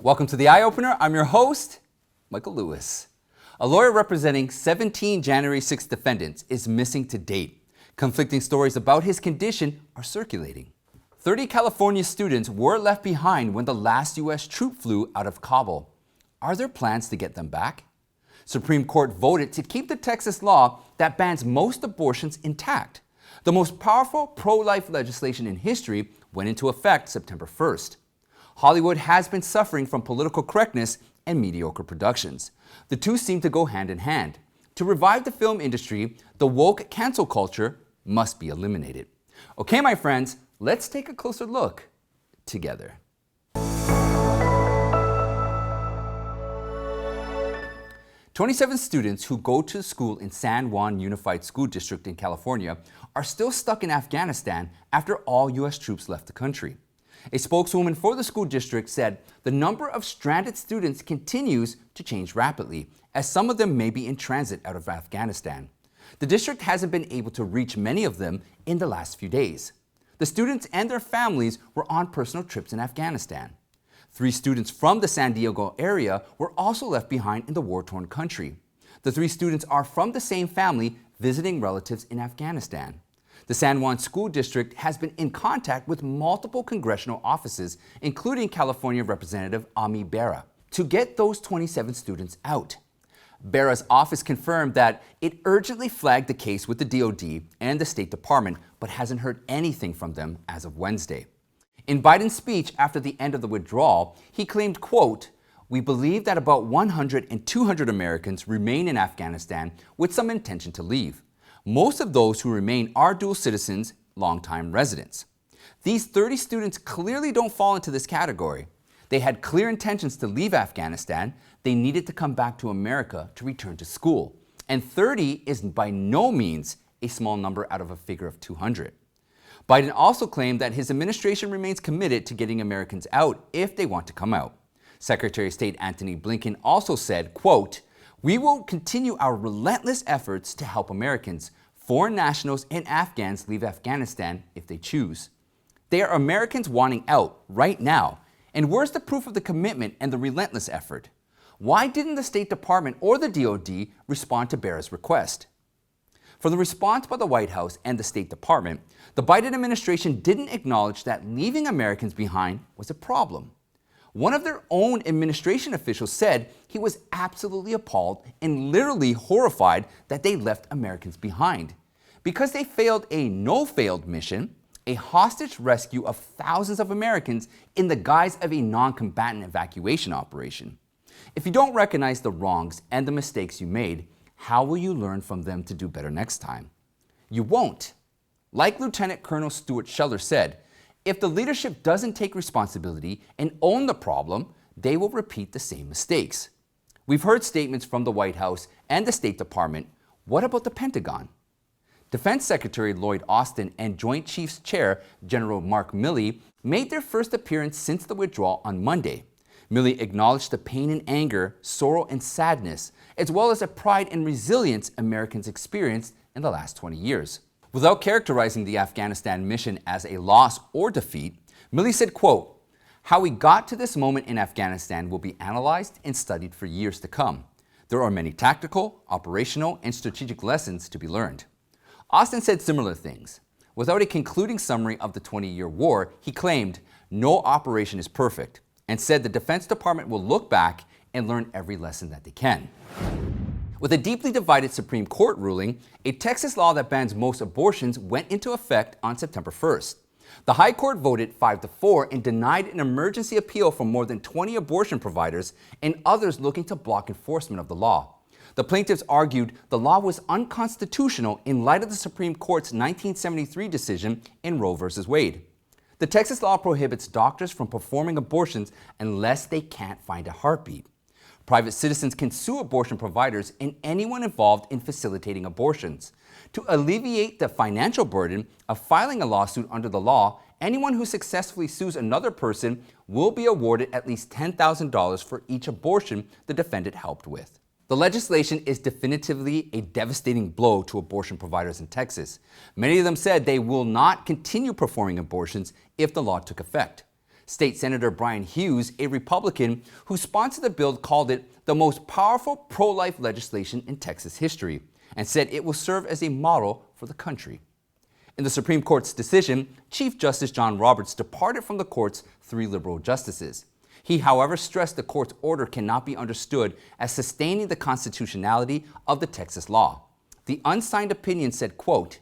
Welcome to The Eye Opener. I'm your host, Michael Lewis. A lawyer representing 17 January 6 defendants is missing to date. Conflicting stories about his condition are circulating. 30 California students were left behind when the last U.S. troop flew out of Kabul. Are there plans to get them back? Supreme Court voted to keep the Texas law that bans most abortions intact. The most powerful pro-life legislation in history went into effect September 1st. Hollywood has been suffering from political correctness and mediocre productions. The two seem to go hand in hand. To revive the film industry, the woke cancel culture must be eliminated. Okay, my friends, let's take a closer look together. "27 students who go to school in San Juan Unified School District in California are still stuck in Afghanistan after all U.S. troops left the country. A spokeswoman for the school district said the number of stranded students continues to change rapidly, as some of them may be in transit out of Afghanistan. The district hasn't been able to reach many of them in the last few days. The students and their families were on personal trips in Afghanistan. 3 students from the San Diego area were also left behind in the war-torn country. The 3 students are from the same family visiting relatives in Afghanistan. The San Juan School District has been in contact with multiple congressional offices, including California Representative Ami Bera, to get those 27 students out. Bera's office confirmed that it urgently flagged the case with the DoD and the State Department, but hasn't heard anything from them as of Wednesday. In Biden's speech after the end of the withdrawal, he claimed, quote, "We believe that about 100 and 200 Americans remain in Afghanistan with some intention to leave. Most of those who remain are dual citizens, longtime residents. These 30 students clearly don't fall into this category. They had clear intentions to leave Afghanistan. They needed to come back to America to return to school. And 30 is by no means a small number out of a figure of 200. Biden also claimed that his administration remains committed to getting Americans out if they want to come out. Secretary of State Antony Blinken also said, quote, "We will continue our relentless efforts to help Americans, foreign nationals, and Afghans leave Afghanistan if they choose. They are Americans wanting out right now. And where's the proof of the commitment and the relentless effort? Why didn't the State Department or the DoD respond to Bera's request?" For the response by the White House and the State Department, the Biden administration didn't acknowledge that leaving Americans behind was a problem. One of their own administration officials said he was absolutely appalled and literally horrified that they left Americans behind. Because they failed a no-failed mission, a hostage rescue of thousands of Americans in the guise of a non-combatant evacuation operation. If you don't recognize the wrongs and the mistakes you made, how will you learn from them to do better next time? You won't. Like Lieutenant Colonel Stuart Scheller said, if the leadership doesn't take responsibility and own the problem, they will repeat the same mistakes. We've heard statements from the White House and the State Department. What about the Pentagon? Defense Secretary Lloyd Austin and Joint Chiefs Chair General Mark Milley made their first appearance since the withdrawal on Monday. Milley acknowledged the pain and anger, sorrow and sadness, as well as the pride and resilience Americans experienced in the last 20 years. Without characterizing the Afghanistan mission as a loss or defeat, Milley said, quote, "How we got to this moment in Afghanistan will be analyzed and studied for years to come. There are many tactical, operational, and strategic lessons to be learned." Austin said similar things. Without a concluding summary of the 20-year war, he claimed, "No operation is perfect," and said the Defense Department will look back and learn every lesson that they can. With a deeply divided Supreme Court ruling, a Texas law that bans most abortions went into effect on September 1st. The High Court voted 5-4 and denied an emergency appeal from more than 20 abortion providers and others looking to block enforcement of the law. The plaintiffs argued the law was unconstitutional in light of the Supreme Court's 1973 decision in Roe v. Wade. The Texas law prohibits doctors from performing abortions unless they can't find a heartbeat. Private citizens can sue abortion providers and anyone involved in facilitating abortions. To alleviate the financial burden of filing a lawsuit under the law, anyone who successfully sues another person will be awarded at least $10,000 for each abortion the defendant helped with. The legislation is definitively a devastating blow to abortion providers in Texas. Many of them said they will not continue performing abortions if the law took effect. State Senator Brian Hughes, a Republican who sponsored the bill, called it the most powerful pro-life legislation in Texas history and said it will serve as a model for the country. In the Supreme Court's decision, Chief Justice John Roberts departed from the court's 3 liberal justices. He, however, stressed the court's order cannot be understood as sustaining the constitutionality of the Texas law. The unsigned opinion said, quote,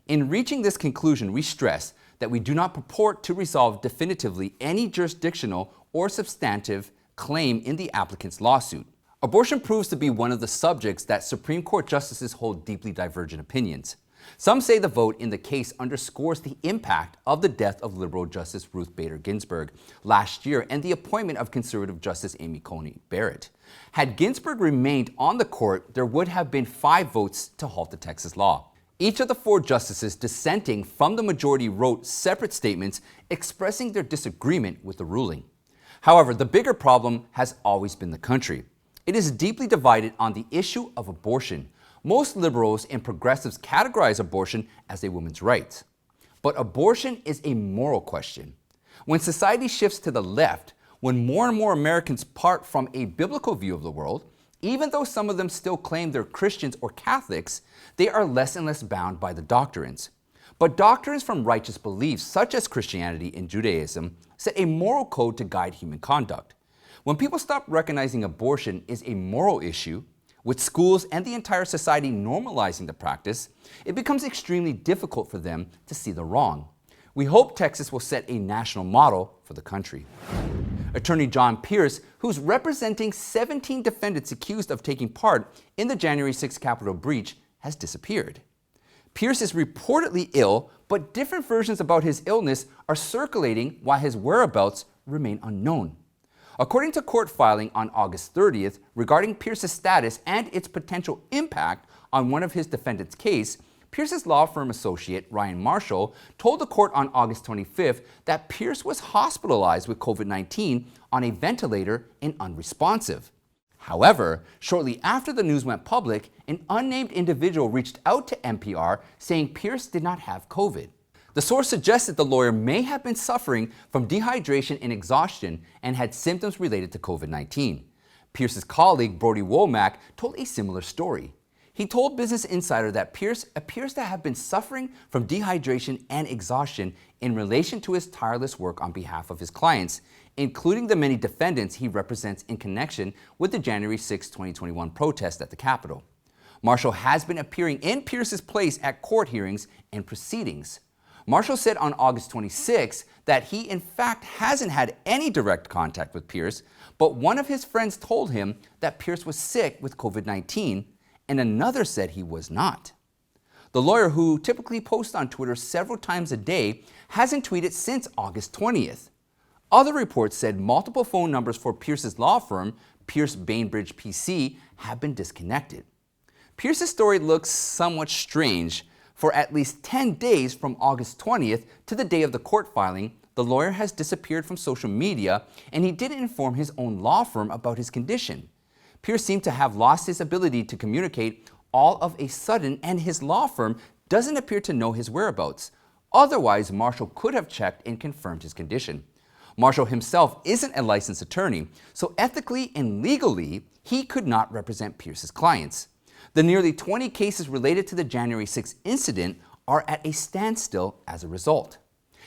"In reaching this conclusion, we stress that we do not purport to resolve definitively any jurisdictional or substantive claim in the applicant's lawsuit." Abortion proves to be one of the subjects that Supreme Court justices hold deeply divergent opinions. Some say the vote in the case underscores the impact of the death of liberal Justice Ruth Bader Ginsburg last year and the appointment of conservative Justice Amy Coney Barrett. Had Ginsburg remained on the court, there would have been 5 votes to halt the Texas law. Each of the 4 justices dissenting from the majority wrote separate statements expressing their disagreement with the ruling. However, the bigger problem has always been the country. It is deeply divided on the issue of abortion. Most liberals and progressives categorize abortion as a woman's right. But abortion is a moral question. When society shifts to the left, when more and more Americans part from a biblical view of the world, even though some of them still claim they're Christians or Catholics, they are less and less bound by the doctrines. But doctrines from righteous beliefs, such as Christianity and Judaism, set a moral code to guide human conduct. When people stop recognizing abortion is a moral issue, with schools and the entire society normalizing the practice, it becomes extremely difficult for them to see the wrong. We hope Texas will set a national model for the country. Attorney John Pierce, who's representing 17 defendants accused of taking part in the January 6th Capitol breach, has disappeared. Pierce is reportedly ill, but different versions about his illness are circulating while his whereabouts remain unknown. According to court filing on August 30th regarding Pierce's status and its potential impact on one of his defendants' case, Pierce's law firm associate, Ryan Marshall, told the court on August 25th that Pierce was hospitalized with COVID-19 on a ventilator and unresponsive. However, shortly after the news went public, an unnamed individual reached out to NPR saying Pierce did not have COVID. The source suggested the lawyer may have been suffering from dehydration and exhaustion and had symptoms related to COVID-19. Pierce's colleague, Brody Womack, told a similar story. He told Business Insider that Pierce appears to have been suffering from dehydration and exhaustion in relation to his tireless work on behalf of his clients, including the many defendants he represents in connection with the January 6, 2021 protest at the Capitol. Marshall has been appearing in Pierce's place at court hearings and proceedings. Marshall said on August 26 that he in fact hasn't had any direct contact with Pierce, but one of his friends told him that Pierce was sick with COVID-19, and another said he was not. The lawyer, who typically posts on Twitter several times a day, hasn't tweeted since August 20th. Other reports said multiple phone numbers for Pierce's law firm, Pierce Bainbridge PC, have been disconnected. Pierce's story looks somewhat strange. For at least 10 days from August 20th to the day of the court filing, the lawyer has disappeared from social media, and he didn't inform his own law firm about his condition. Pierce seemed to have lost his ability to communicate all of a sudden, and his law firm doesn't appear to know his whereabouts. Otherwise, Marshall could have checked and confirmed his condition. Marshall himself isn't a licensed attorney, so ethically and legally, he could not represent Pierce's clients. The nearly 20 cases related to the January 6th incident are at a standstill as a result.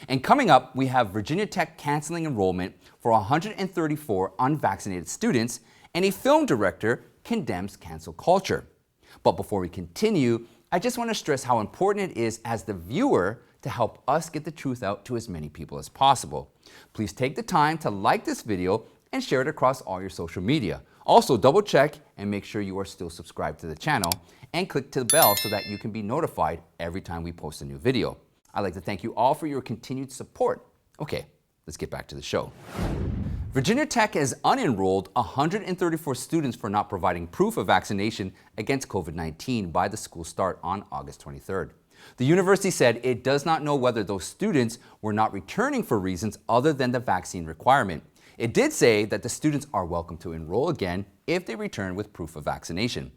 And coming up, we have Virginia Tech canceling enrollment for 134 unvaccinated students, and a film director condemns cancel culture. But before we continue, I just want to stress how important it is as the viewer to help us get the truth out to as many people as possible. Please take the time to like this video and share it across all your social media. Also, double check and make sure you are still subscribed to the channel and click to the bell so that you can be notified every time we post a new video. I'd like to thank you all for your continued support. Okay, let's get back to the show. Virginia Tech has unenrolled 134 students for not providing proof of vaccination against COVID-19 by the school start on August 23rd. The university said it does not know whether those students were not returning for reasons other than the vaccine requirement. It did say that the students are welcome to enroll again if they return with proof of vaccination.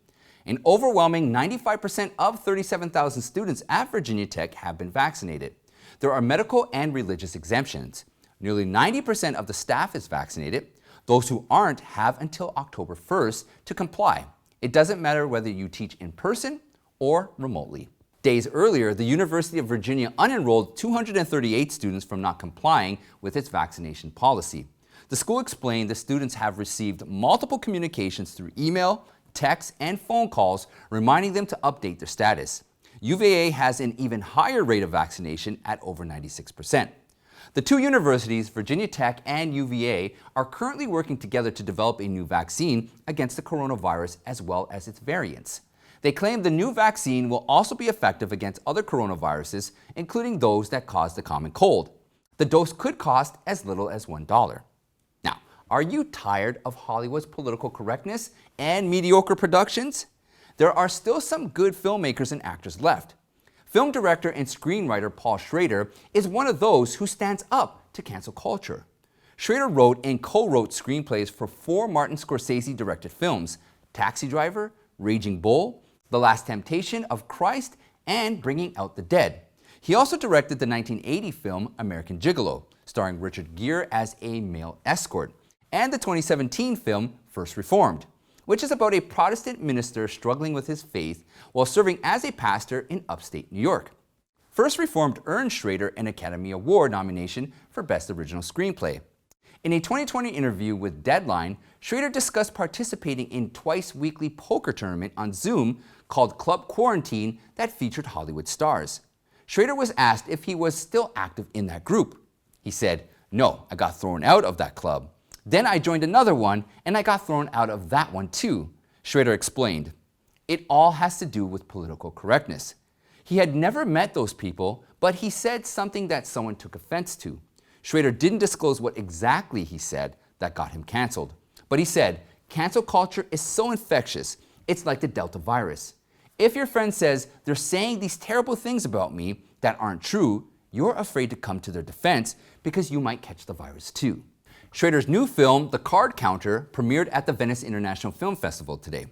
An overwhelming 95% of 37,000 students at Virginia Tech have been vaccinated. There are medical and religious exemptions. Nearly 90% of the staff is vaccinated. Those who aren't have until October 1st to comply. It doesn't matter whether you teach in person or remotely. Days earlier, the University of Virginia unenrolled 238 students from not complying with its vaccination policy. The school explained the students have received multiple communications through email, text, and phone calls reminding them to update their status. UVA has an even higher rate of vaccination at over 96%. The two universities, Virginia Tech and UVA, are currently working together to develop a new vaccine against the coronavirus as well as its variants. They claim the new vaccine will also be effective against other coronaviruses, including those that cause the common cold. The dose could cost as little as $1. Now, are you tired of Hollywood's political correctness and mediocre productions? There are still some good filmmakers and actors left. Film director and screenwriter Paul Schrader is one of those who stands up to cancel culture. Schrader wrote and co-wrote screenplays for 4 Martin Scorsese-directed films: Taxi Driver, Raging Bull, The Last Temptation of Christ, and Bringing Out the Dead. He also directed the 1980 film American Gigolo, starring Richard Gere as a male escort, and the 2017 film First Reformed, which is about a Protestant minister struggling with his faith while serving as a pastor in upstate New York. First Reformed earned Schrader an Academy Award nomination for Best Original Screenplay. In a 2020 interview with Deadline, Schrader discussed participating in twice-weekly poker tournament on Zoom called Club Quarantine that featured Hollywood stars. Schrader was asked if he was still active in that group. He said, "No, I got thrown out of that club. Then I joined another one and I got thrown out of that one too." Schrader explained, "It all has to do with political correctness." He had never met those people, but he said something that someone took offense to. Schrader didn't disclose what exactly he said that got him canceled. But he said, "Cancel culture is so infectious, it's like the Delta virus. If your friend says they're saying these terrible things about me that aren't true, you're afraid to come to their defense because you might catch the virus too." Schrader's new film, The Card Counter, premiered at the Venice International Film Festival today.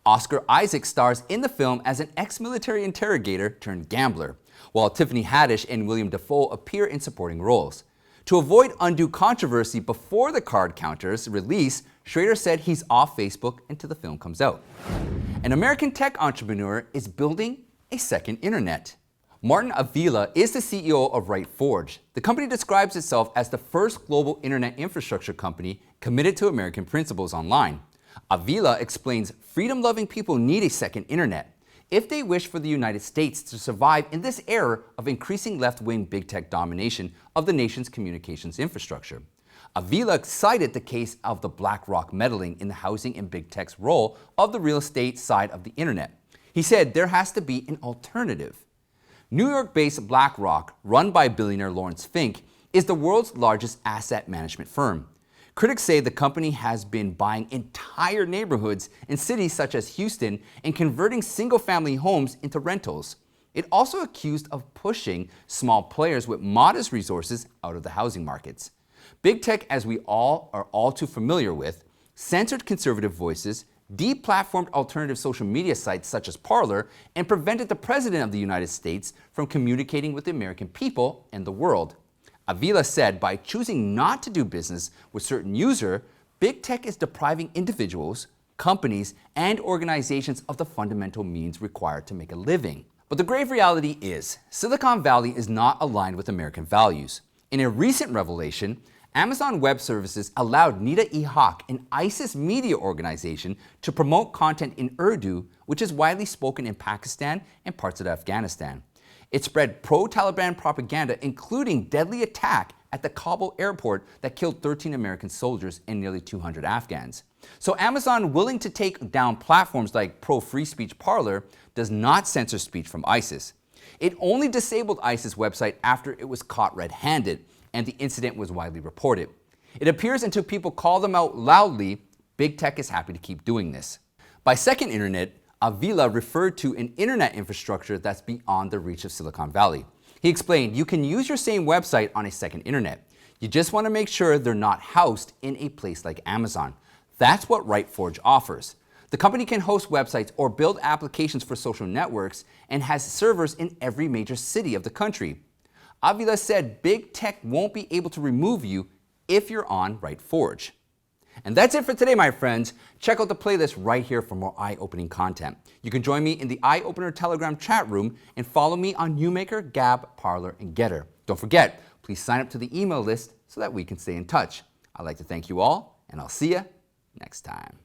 Oscar Isaac stars in the film as an ex-military interrogator turned gambler, while Tiffany Haddish and William Dafoe appear in supporting roles. To avoid undue controversy before The Card Counter's release, Schrader said he's off Facebook until the film comes out. An American tech entrepreneur is building a second internet. Martin Avila is the CEO of RightForge. The company describes itself as the first global internet infrastructure company committed to American principles online. Avila explains freedom-loving people need a second internet if they wish for the United States to survive in this era of increasing left-wing big tech domination of the nation's communications infrastructure. Avila cited the case of the BlackRock meddling in the housing and big tech's role of the real estate side of the internet. He said there has to be an alternative. New York-based BlackRock, run by billionaire Lawrence Fink, is the world's largest asset management firm. Critics say the company has been buying entire neighborhoods in cities such as Houston and converting single-family homes into rentals. It also accused of pushing small players with modest resources out of the housing markets. Big tech, as we all are all too familiar with, censored conservative voices, deplatformed alternative social media sites such as Parler, and prevented the President of the United States from communicating with the American people and the world. Avila said by choosing not to do business with certain users, big tech is depriving individuals, companies, and organizations of the fundamental means required to make a living. But the grave reality is, Silicon Valley is not aligned with American values. In a recent revelation, Amazon Web Services allowed Nida-e-Haq, an ISIS media organization, to promote content in Urdu, which is widely spoken in Pakistan and parts of Afghanistan. It spread pro-Taliban propaganda, including deadly attack at the Kabul airport that killed 13 American soldiers and nearly 200 Afghans. So Amazon, willing to take down platforms like pro-free speech Parler, does not censor speech from ISIS. It only disabled ISIS website after it was caught red-handed, and the incident was widely reported. It appears until people call them out loudly, big tech is happy to keep doing this. By second internet, Avila referred to an internet infrastructure that's beyond the reach of Silicon Valley. He explained, you can use your same website on a second internet. You just want to make sure they're not housed in a place like Amazon. That's what RightForge offers. The company can host websites or build applications for social networks and has servers in every major city of the country. Avila said big tech won't be able to remove you if you're on RightForge. And that's it for today, my friends. Check out the playlist right here for more eye-opening content. You can join me in the Eye Opener Telegram chat room and follow me on Newmaker, Gab, Parler, and Getter. Don't forget, please sign up to the email list so that we can stay in touch. I'd like to thank you all, and I'll see you next time.